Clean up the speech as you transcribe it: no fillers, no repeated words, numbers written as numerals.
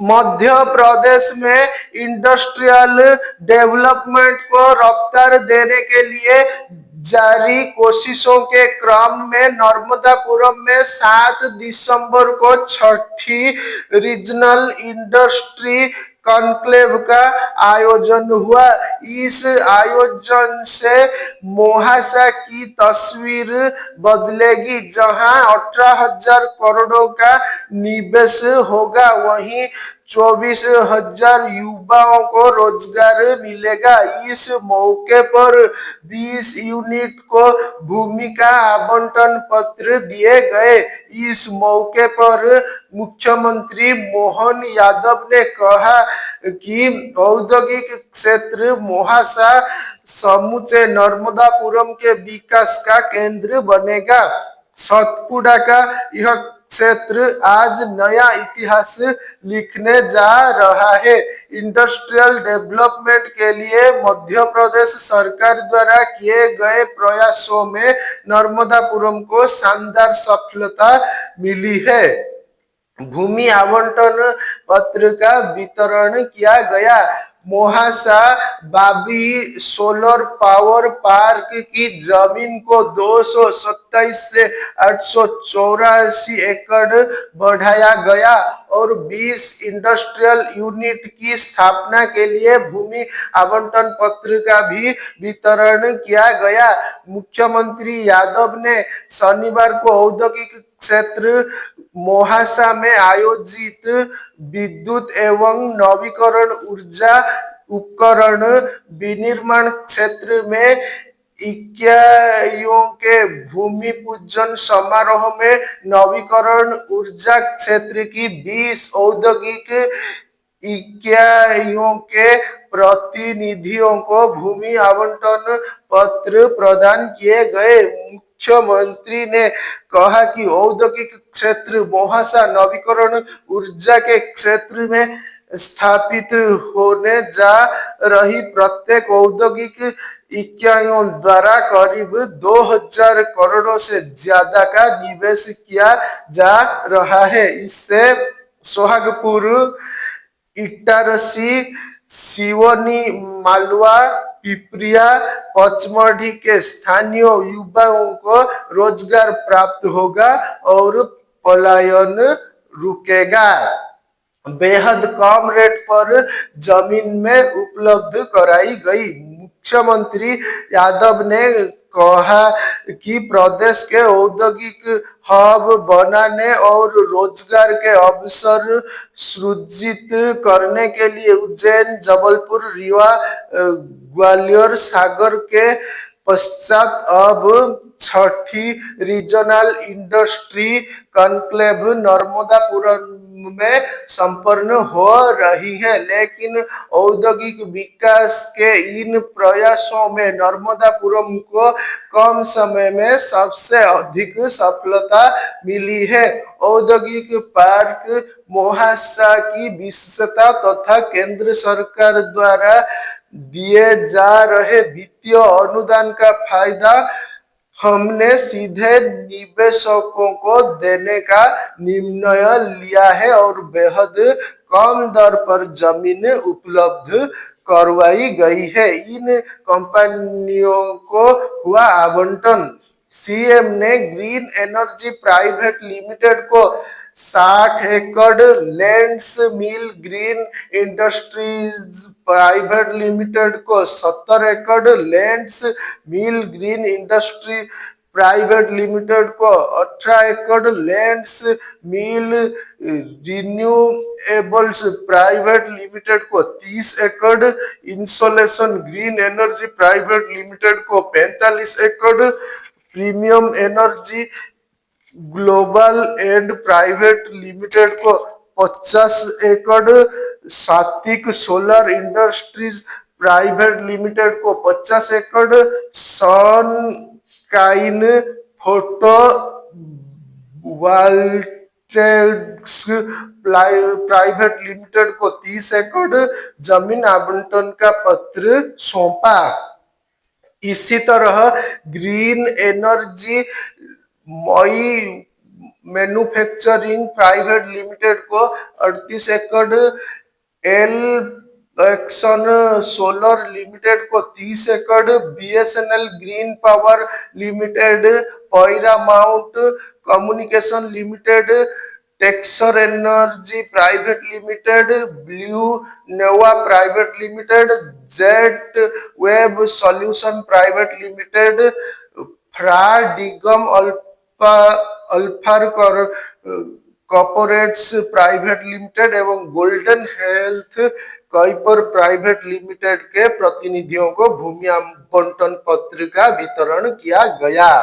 मध्य प्रदेश में industrial development को रफ्तार देने के लिए जारी कोशिशों के क्रम में नर्मदापुरम में 7 दिसंबर को छठी रीजनल इंडस्ट्री कॉन्क्लेव का आयोजन हुआ। इस आयोजन से मोहासा की तस्वीर बदलेगी, जहां 18,000 करोड़ों का निवेश होगा, वहीं 24,000 युवाओं को रोजगार मिलेगा। इस मौके पर 20 यूनिट को भूमि का आवंटन पत्र दिए गए। इस मौके पर मुख्यमंत्री मोहन यादव ने कहा कि औद्योगिक क्षेत्र मोहासा समूचे नर्मदापुरम के विकास का केंद्र बनेगा। सतपुड़ा का यह क्षेत्र आज नया इतिहास लिखने जा रहा है। इंडस्ट्रियल डेवलपमेंट के लिए मध्य प्रदेश सरकार द्वारा किए गए प्रयासों में नर्मदापुरम को शानदार सफलता मिली है। भूमि आवंटन पत्र का वितरण किया गया। मोहासा बाबी सोलर पावर पार्क की जमीन को 227 से 884 एकड़ बढ़ाया गया और 20 इंडस्ट्रियल यूनिट की स्थापना के लिए भूमि आवंटन पत्र का भी वितरण किया गया। मुख्यमंत्री यादव ने शनिवार को औद्योगिक क्षेत्र मोहासा में आयोजित विद्युत एवं नवीकरण ऊर्जा उपकरण विनिर्माण क्षेत्र में इकाइयों के भूमि पूजन समारोह में नवीकरण ऊर्जा क्षेत्र की 20 औद्योगिक इकाइयों के प्रतिनिधियों को भूमि आवंटन पत्र प्रदान किए गए। मुख्यमंत्री ने कहा कि औद्योगिक क्षेत्र मोहासा नवीकरण ऊर्जा के क्षेत्र में स्थापित होने जा रही प्रत्येक औद्योगिक इकाइयों द्वारा करीब 2,000 करोड़ से ज्यादा का निवेश किया जा रहा है। इससे सोहागपुर, इटारसी, सिवनी, मालवा, पिपरिया, पचमढ़ी के स्थानीय युवाओं को रोजगार प्राप्त होगा और पलायन रुकेगा। बेहद कम रेट पर जमीन में उपलब्ध कराई गई। मुख्यमंत्री यादव ने कहा कि प्रदेश के औद्योगिक हब बनाने और रोजगार के अवसर सृजित करने के लिए उज्जैन, जबलपुर, रीवा, ग्वालियर, सागर के पश्चात अब छठी रीजनल इंडस्ट्री कॉन्क्लेव नर्मदापुरम में संपन्न हो रही है। लेकिन औद्योगिक विकास के इन प्रयासों में नर्मदापुरम को कम समय में सबसे अधिक सफलता मिली है। औद्योगिक पार्क मोहासा की विशेषता तथा केंद्र सरकार द्वारा दिए जा रहे वित्तीय अनुदान का फायदा हमने सीधे निवेशकों को देने का निर्णय लिया है और बेहद कम दर पर जमीन उपलब्ध करवाई गई है। इन कंपनियों को हुआ आवंटन। सीएम ने ग्रीन एनर्जी प्राइवेट लिमिटेड को 60 एकड़, लैंड्स मिल ग्रीन इंडस्ट्रीज प्राइवेट लिमिटेड को 70 एकड़, लैंड्स मिल ग्रीन इंडस्ट्री प्राइवेट लिमिटेड को 18 एकड़, लैंड्स मिल रिन्यूएबल्स प्राइवेट लिमिटेड को 30 एकड़, insolation green energy private limited को 45 एकड़, premium energy global and private limited को 50 एकड़, सात्विक सोलर इंडस्ट्रीज प्राइवेट लिमिटेड को 50 एकड़, सनकाइन फोटो वोल्टेक्स प्राइवेट लिमिटेड को 30 एकड़ जमीन आवंटन का पत्र सौंपा। इसी तरह ग्रीन एनर्जी मई मैन्युफैक्चरिंग प्राइवेट लिमिटेड को 38 एकड़, एल एक्सन सोलर लिमिटेड को 30 एकड़, BSNL green power limited, Paramount communication limited, टेक्सर एनर्जी प्राइवेट लिमिटेड, ब्लू नेवा private limited, jet web solution private limited, paradigm alpha अल्फार कॉर्पोरेट्स प्राइवेट लिमिटेड एवं golden health कैपर private limited के प्रतिनिधियों को भूमि आवंटन पत्र का वितरण किया गया।